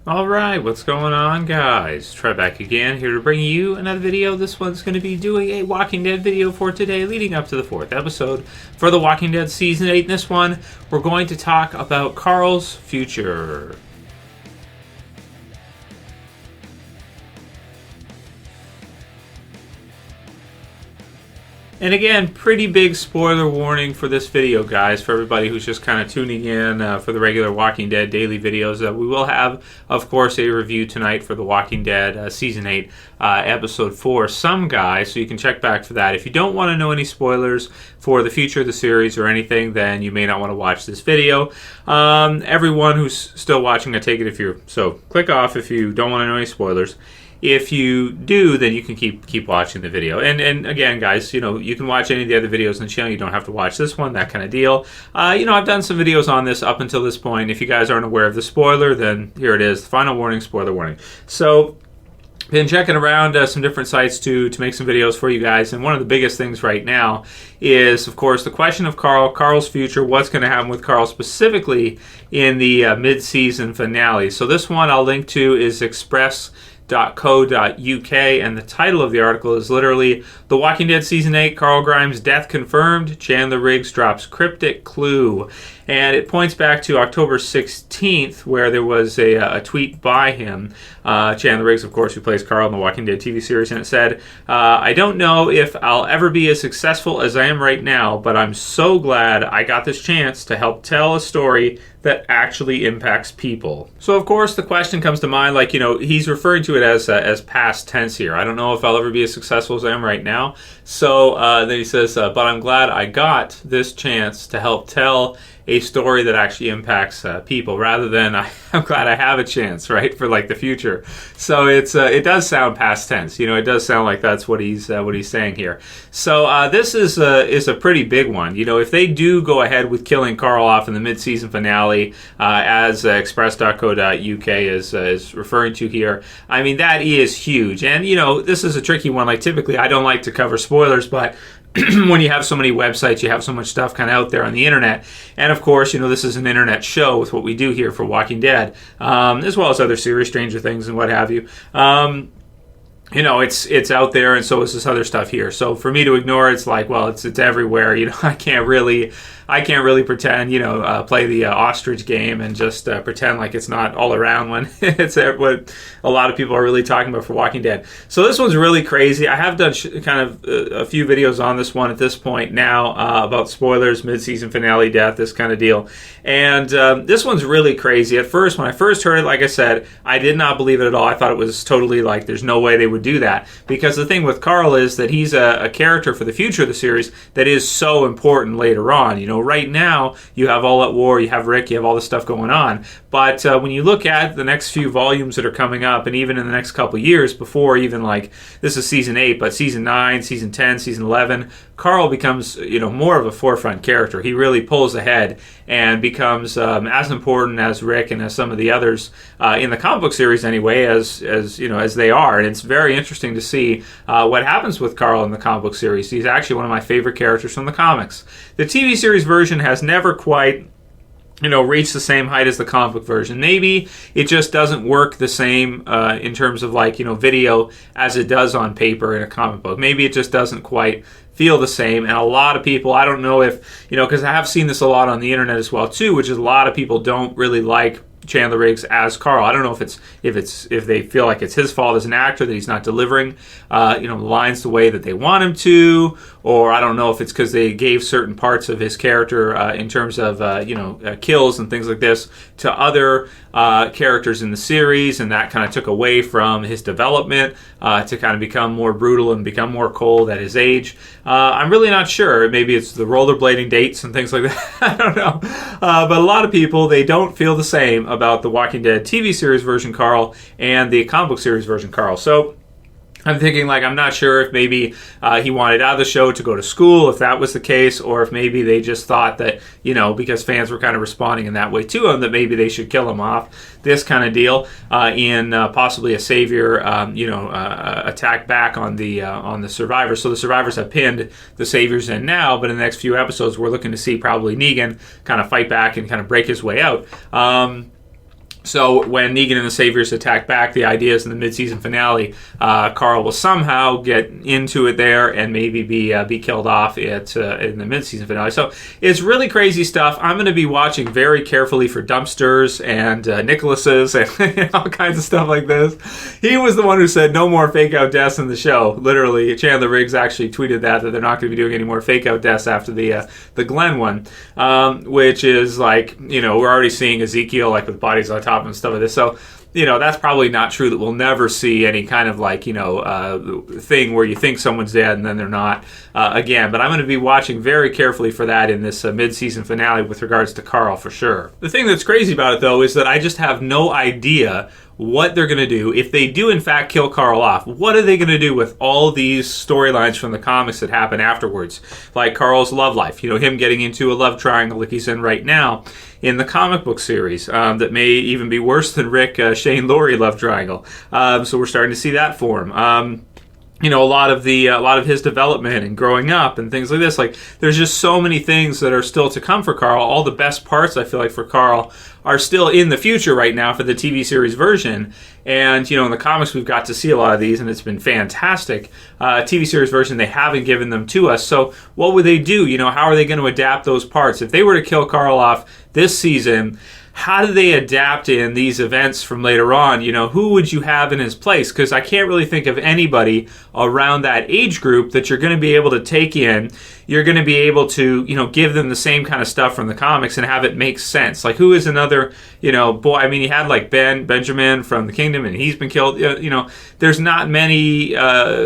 Alright, what's going on, guys? Trev back again, here to bring you another video. This one's going to be doing a Walking Dead video for today, leading up to the 4th episode for The Walking Dead Season 8. In this one, we're going to talk about Carl's future. And again, pretty big spoiler warning for this video, guys, for everybody who's just kind of tuning in for the regular Walking Dead daily videos. We will have, of course, a review tonight for The Walking Dead Season 8, Episode 4, Some Guys, so you can check back for that. If you don't want to know any spoilers for the future of the series or anything, then you may not want to watch this video. Everyone who's still watching, I take it if you're... So, click off if you don't want to know any spoilers. If you do, then you can keep watching the video. And again, guys, you can watch any of the other videos on the channel. You don't have to watch this one, that kind of deal. I've done some videos on this up until this point. If you guys aren't aware of the spoiler, then here it is. Final warning, spoiler warning. So, been checking around some different sites to make some videos for you guys. And one of the biggest things right now is, of course, the question of Carl's future. What's going to happen with Carl specifically in the mid-season finale. So this one I'll link to is express.co.uk, and the title of the article is literally The Walking Dead Season 8, Carl Grimes' Death Confirmed, Chandler Riggs Drops Cryptic Clue. And it points back to October 16th, where there was a tweet by him, Chandler Riggs, of course, who plays Carl in the Walking Dead TV series, and it said, I don't know if I'll ever be as successful as I am right now, but I'm so glad I got this chance to help tell a story that actually impacts people. So, of course, the question comes to mind, he's referring to it as past tense here. I don't know if I'll ever be as successful as I am right now. So then he says, but I'm glad I got this chance to help tell a story that actually impacts people, rather than I'm glad I have a chance, right, for the future. So it does sound past tense. It does sound like that's what he's saying here. So this is a pretty big one. If they do go ahead with killing Carl off in the mid-season finale, as express.co.uk is referring to here, I mean, that is huge. And this is a tricky one. Typically, I don't like to cover spoilers, but when you have so many websites, you have so much stuff kind of out there on the internet. And of course, this is an internet show with what we do here for Walking Dead, as well as other series, Stranger Things and what have you. It's out there, and so is this other stuff here. So for me to ignore it's it's everywhere. I can't really pretend, play the ostrich game and just pretend like it's not all around when it's what a lot of people are really talking about for Walking Dead. So this one's really crazy. I have done a few videos on this one at this point now about spoilers, mid-season finale, death, this kind of deal. And this one's really crazy. At first, when I first heard it, like I said, I did not believe it at all. I thought it was totally there's no way they would do that. Because the thing with Carl is that he's a character for the future of the series that is so important later on. Right now, you have All at War, you have Rick, you have all this stuff going on. But when you look at the next few volumes that are coming up, and even in the next couple of years, before even this is Season 8, but Season 9, Season 10, Season 11, Carl becomes, more of a forefront character. He really pulls ahead and becomes as important as Rick and as some of the others in the comic book series anyway, as they are. And it's very interesting to see what happens with Carl in the comic book series. He's actually one of my favorite characters from the comics. The TV series version has never quite reach the same height as the comic book version. Maybe it just doesn't work the same in terms of video as it does on paper in a comic book. Maybe it just doesn't quite feel the same. And a lot of people, I don't know if, because I have seen this a lot on the internet as well too, which is a lot of people don't really like Chandler Riggs as Carl. I don't know if they feel like it's his fault as an actor that he's not delivering lines the way that they want him to, or I don't know if it's because they gave certain parts of his character in terms of kills and things like this to other characters in the series, and that kind of took away from his development to kind of become more brutal and become more cold at his age. I'm really not sure. Maybe it's the rollerblading dates and things like that. I don't know. But a lot of people, they don't feel the same about the Walking Dead TV series version Carl and the comic book series version Carl. So I'm thinking, I'm not sure if maybe he wanted out of the show to go to school, if that was the case, or if maybe they just thought that, because fans were kind of responding in that way to him, that maybe they should kill him off, this kind of deal, in possibly a savior, attack back on the survivors. So the survivors have pinned the saviors in now, but in the next few episodes, we're looking to see probably Negan kind of fight back and kind of break his way out. So when Negan and the Saviors attack back, the idea is in the mid-season finale, Carl will somehow get into it there and maybe be killed off in the mid-season finale. So it's really crazy stuff. I'm going to be watching very carefully for dumpsters and Nicholases and all kinds of stuff like this. He was the one who said no more fake-out deaths in the show. Literally, Chandler Riggs actually tweeted that they're not going to be doing any more fake-out deaths after the Glenn one, which is like, we're already seeing Ezekiel like with bodies on top and stuff like this. So, that's probably not true, that we'll never see any kind of like, thing where you think someone's dead and then they're not again. But I'm going to be watching very carefully for that in this mid-season finale with regards to Carl for sure. The thing that's crazy about it, though, is that I just have no idea what they're going to do. If they do, in fact, kill Carl off, what are they going to do with all these storylines from the comics that happen afterwards? Like Carl's love life, him getting into a love triangle like he's in right now in the comic book series that may even be worse than Rick, Shane, Laurie love triangle. So we're starting to see that form. A lot of his development and growing up and things like this. Like, there's just so many things that are still to come for Carl. All the best parts, I feel like, for Carl are still in the future right now for the TV series version. And, in the comics, we've got to see a lot of these, and it's been fantastic. TV series version, they haven't given them to us. So what would they do? How are they going to adapt those parts? If they were to kill Carl off this season, how do they adapt in these events from later on? Who would you have in his place? Because I can't really think of anybody around that age group that you're going to be able to take in. You're going to be able to, give them the same kind of stuff from the comics and have it make sense. Like, who is another, boy? I mean, you had like Benjamin from the Kingdom, and he's been killed. There's not many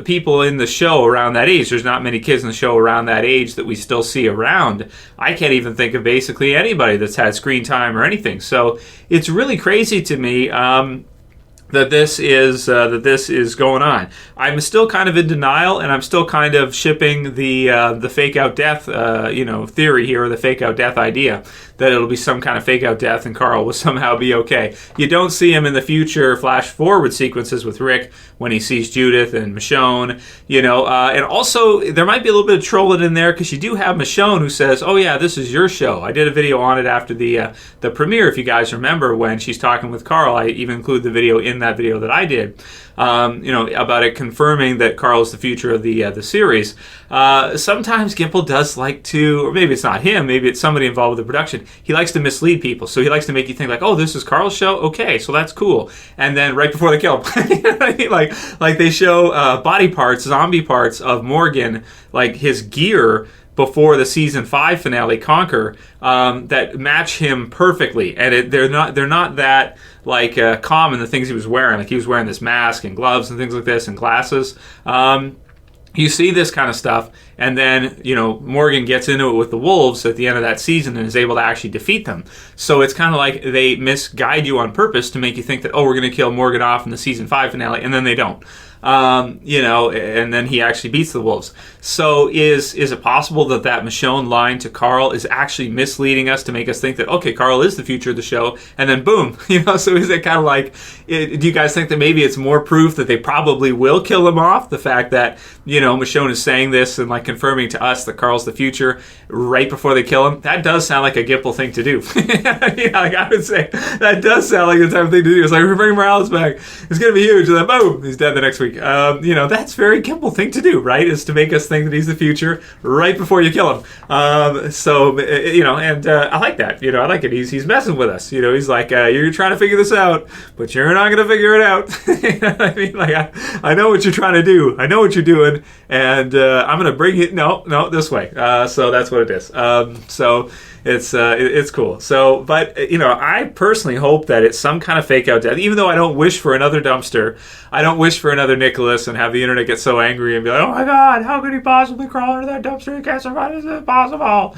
people in the show around that age. There's not many kids in the show around that age that we still see around. I can't even think of basically anybody that's had screen time or anything. So it's really crazy to me that this is going on. I'm still kind of in denial, and I'm still kind of shipping the fake out death theory here, or the fake out death idea, that it'll be some kind of fake out death and Carl will somehow be okay. You don't see him in the future flash forward sequences with Rick when he sees Judith and Michonne, and also there might be a little bit of trolling in there, because you do have Michonne who says, oh yeah, this is your show. I did a video on it after the premiere, if you guys remember, when she's talking with Carl. I even include the video in that video that I did, about it confirming that Carl is the future of the series. Sometimes Gimple does like to, or maybe it's not him, maybe it's somebody involved with the production, he likes to mislead people. So he likes to make you think like, oh, this is Carl's show? Okay, so that's cool. And then right before they kill him, like they show body parts, zombie parts of Morgan, like his gear, before the season 5 finale, Conquer, that match him perfectly, and they're not that like common, the things he was wearing. Like, he was wearing this mask and gloves and things like this, and glasses. You see this kind of stuff, and then, Morgan gets into it with the Wolves at the end of that season and is able to actually defeat them. So it's kind of like they misguide you on purpose to make you think that, oh, we're going to kill Morgan off in the season 5 finale, and then they don't. And then he actually beats the Wolves. So is it possible that Michonne line to Carl is actually misleading us to make us think that, okay, Carl is the future of the show, and then boom, so is it kind of like, do you guys think that maybe it's more proof that they probably will kill him off? The fact that, Michonne is saying this and like confirming to us that Carl's the future right before they kill him, that does sound like a Gimple thing to do. Like I would say, that does sound like the type of thing to do. It's like, we're bringing Morales back. It's going to be huge. And then boom, he's dead the next week. That's very Gimple thing to do, right? Is to make us think that he's the future right before you kill him. And I like that. I like it. He's messing with us. He's like, you're trying to figure this out, but you're not going to figure it out. I know what you're trying to do. I know what you're doing, and I'm going to bring it. No, this way. So that's what it is. So it's cool. So, but I personally hope that it's some kind of fake out death. Even though I don't wish for another dumpster, I don't wish for another Nicholas and have the internet get so angry and be like, oh my God, how could he possibly crawl into that dumpster? He can't survive. Is it possible?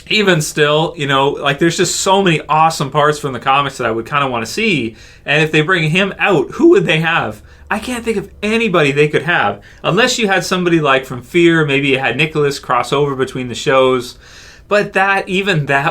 Even still, there's just so many awesome parts from the comics that I would kind of want to see. And if they bring him out, who would they have? I can't think of anybody they could have, unless you had somebody like from Fear. Maybe you had Nicholas cross over between the shows. But that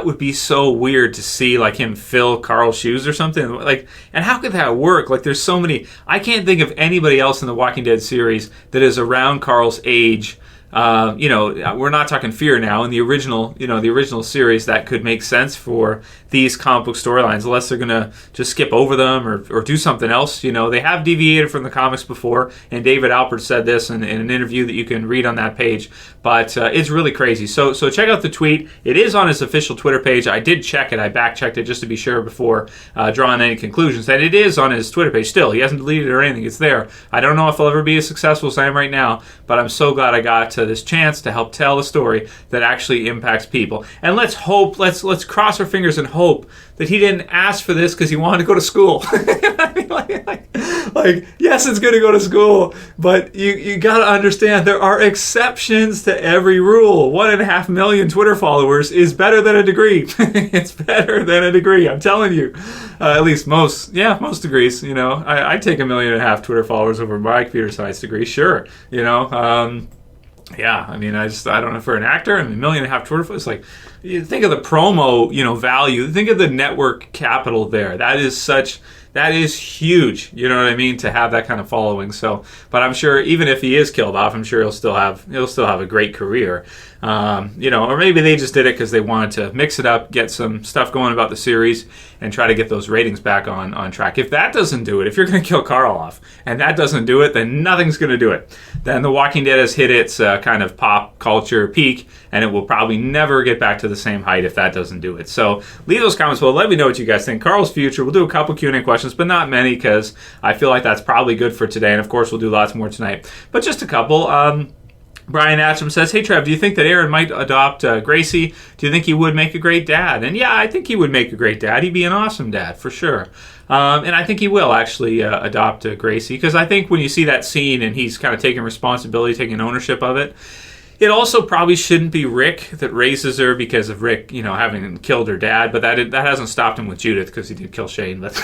would be so weird to see, like, him fill Carl's shoes or something. Like, and how could that work? Like, there's so many. I can't think of anybody else in the Walking Dead series that is around Carl's age. We're not talking Fear now. In the original series, that could make sense for these comic book storylines unless they're going to just skip over them or do something else. You know, they have deviated from the comics before, and David Alpert said this in an interview that you can read on that page, but it's really crazy. So check out the tweet. It is on his official Twitter page. I did check it. I back-checked it just to be sure before drawing any conclusions. And it is on his Twitter page still. He hasn't deleted it or anything. It's there. I don't know if I'll ever be as successful as I am right now, but I'm so glad I got this chance to help tell a story that actually impacts people. And let's hope, let's cross our fingers and hope that he didn't ask for this because he wanted to go to school. I mean, like, yes, it's good to go to school, but you got to understand there are exceptions to every rule. 1.5 million Twitter followers is better than a degree. It's better than a degree. I'm telling you. At least most degrees. You know, I take 1.5 million Twitter followers over my computer science degree. Sure, you know. Yeah, I mean, I don't know, for an actor, and 1.5 million Twitter followers, like, you think of the promo, you know, value. Think of the network capital there. That is huge. You know what I mean? To have that kind of following. So, but I'm sure even if he is killed off, I'm sure he'll still have a great career. You know, or maybe they just did it because they wanted to mix it up, get some stuff going about the series, and try to get those ratings back on track. If that doesn't do it, if you're going to kill Carl off, and that doesn't do it, then nothing's going to do it. Then The Walking Dead has hit its kind of pop culture peak, and it will probably never get back to the same height if that doesn't do it. So leave those comments below. Let me know what you guys think. Carl's future. We'll do a couple Q&A questions, but not many, because I feel like that's probably good for today. And of course, we'll do lots more tonight. But just a couple. Brian Achim says, "Hey Trev, do you think that Aaron might adopt Gracie? Do you think he would make a great dad?" And yeah, I think he would make a great dad. He'd be an awesome dad for sure. And I think he will actually adopt Gracie, because I think when you see that scene and he's kind of taking responsibility, taking ownership of it, it also probably shouldn't be Rick that raises her because of Rick, you know, having killed her dad. But that hasn't stopped him with Judith, because he did kill Shane. But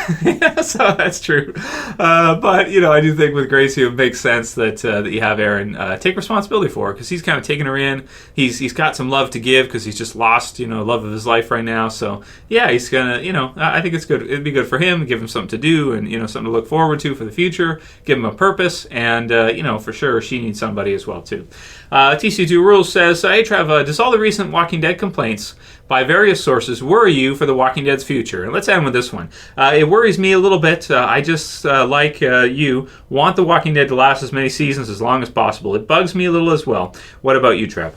so that's true. But you know, I do think with Gracie it makes sense that you have Aaron take responsibility for her, because he's kind of taking her in. He's got some love to give because he's just lost, you know, love of his life right now. So yeah, he's gonna, you know, I think it's good. It'd be good for him, give him something to do, and you know, something to look forward to for the future. Give him a purpose, and you know, for sure she needs somebody as well too. TC2 Rules says, "Hey Trev, does all the recent Walking Dead complaints by various sources worry you for The Walking Dead's future?" And let's end with this one. It worries me a little bit. I just, like you, want The Walking Dead to last as many seasons as long as possible. It bugs me a little as well. What about you, Trev?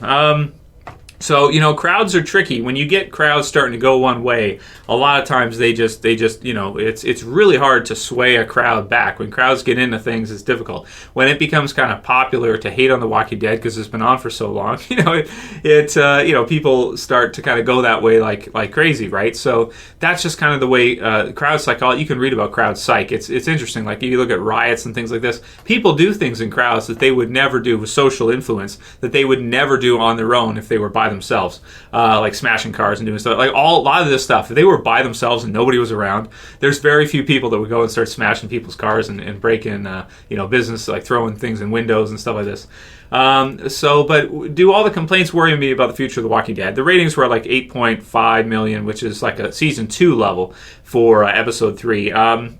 So, you know, crowds are tricky. When you get crowds starting to go one way, a lot of times they just, you know, it's really hard to sway a crowd back. When crowds get into things, it's difficult. When it becomes kind of popular to hate on The Walking Dead because it's been on for so long, you know, you know, people start to kind of go that way like crazy, right? So that's just kind of the way crowd psychology. You can read about crowd psych. It's interesting. Like if you look at riots and things like this, people do things in crowds that they would never do with social influence, that they would never do on their own if they were by themselves, like smashing cars and doing stuff. Like a lot of this stuff, if they were by themselves and nobody was around, there's very few people that would go and start smashing people's cars and break in, you know, business, like throwing things in windows and stuff like this. But do all the complaints worry me about the future of The Walking Dead? The ratings were like 8.5 million, which is like a season 2 level for episode 3.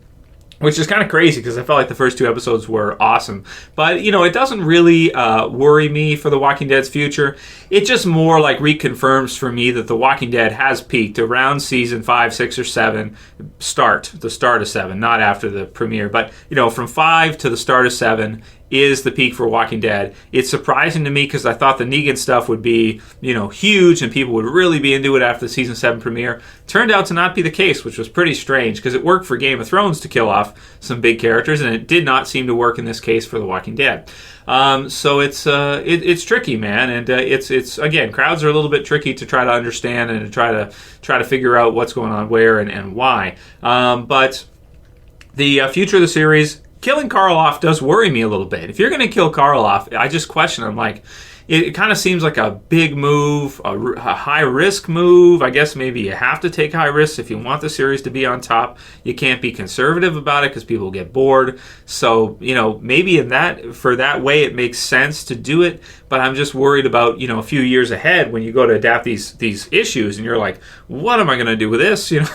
Which is kind of crazy because I felt like the first 2 episodes were awesome. But, you know, it doesn't really worry me for The Walking Dead's future. It just more like reconfirms for me that The Walking Dead has peaked around season 5, 6, or 7. The start of 7, not after the premiere. But, you know, from 5 to the start of 7 is the peak for Walking Dead. It's surprising to me because I thought the Negan stuff would be, you know, huge and people would really be into it after the season 7 premiere. Turned out to not be the case, which was pretty strange because it worked for Game of Thrones to kill off some big characters, and it did not seem to work in this case for The Walking Dead. So it's tricky, man, and it's again, crowds are a little bit tricky to try to understand and to try to figure out what's going on where and why. But the future of the series, killing Carl off does worry me a little bit. If you're going to kill Carl off, I just question him. Like, it kind of seems like a big move, a high-risk move. I guess maybe you have to take high risks if you want the series to be on top. You can't be conservative about it because people get bored. So, you know, maybe for that way it makes sense to do it. But I'm just worried about, you know, a few years ahead when you go to adapt these issues and you're like, what am I going to do with this? You know,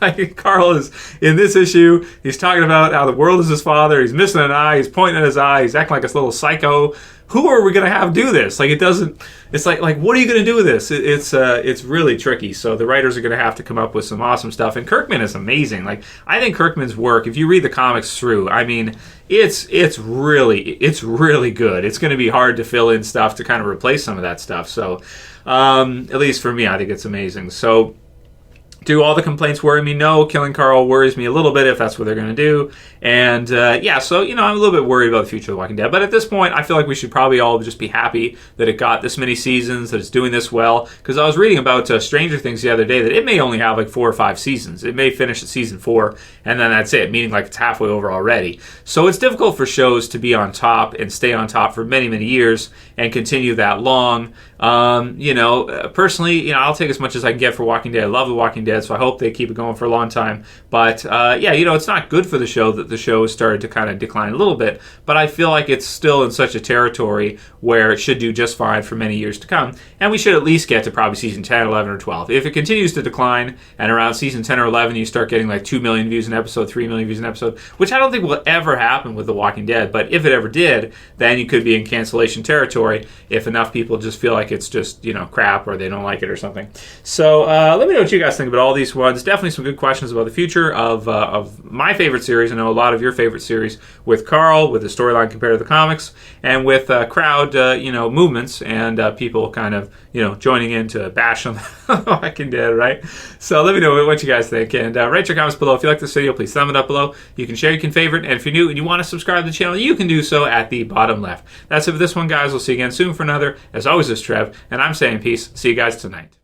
like Carl is in this issue. He's talking about how the world is his father. He's missing an eye. He's pointing at his eye. He's acting like this little psycho. who are we going to have do this? Like, it doesn't, it's like what are you going to do with this? It's really tricky. So the writers are going to have to come up with some awesome stuff. And Kirkman is amazing. Like, I think Kirkman's work, if you read the comics through, I mean, it's really good. It's going to be hard to fill in stuff to kind of replace some of that stuff. So, at least for me, I think it's amazing. So, do all the complaints worry me? No. Killing Carl worries me a little bit if that's what they're going to do. And yeah, so, I'm a little bit worried about the future of The Walking Dead. But at this point, I feel like we should probably all just be happy that it got this many seasons, that it's doing this well. Because I was reading about Stranger Things the other day that it may only have like 4 or 5 seasons. It may finish at season 4, and then that's it, meaning like it's halfway over already. So it's difficult for shows to be on top and stay on top for many, many years and continue that long. Personally, I'll take as much as I can get for Walking Dead. I love The Walking Dead, so I hope they keep it going for a long time. But, it's not good for the show that the show has started to kind of decline a little bit. But I feel like it's still in such a territory where it should do just fine for many years to come. And we should at least get to probably season 10, 11, or 12. If it continues to decline, and around season 10 or 11 you start getting like 2 million views an episode, 3 million views an episode, which I don't think will ever happen with The Walking Dead. But if it ever did, then you could be in cancellation territory if enough people just feel like it's just, crap, or they don't like it or something. So let me know what you guys think about all these ones. Definitely some good questions about the future of my favorite series. I know a lot of your favorite series with Carl, with the storyline compared to the comics, and with crowd, movements and people kind of, joining in to bash on The Walking Dead, right? So let me know what you guys think, and write your comments below. If you like this video, please thumb it up below. You can share, you can favorite, and if you're new and you want to subscribe to the channel, you can do so at the bottom left. That's it for this one, guys. We'll see you again soon for another. As always, this is Trev, and I'm saying peace. See you guys tonight.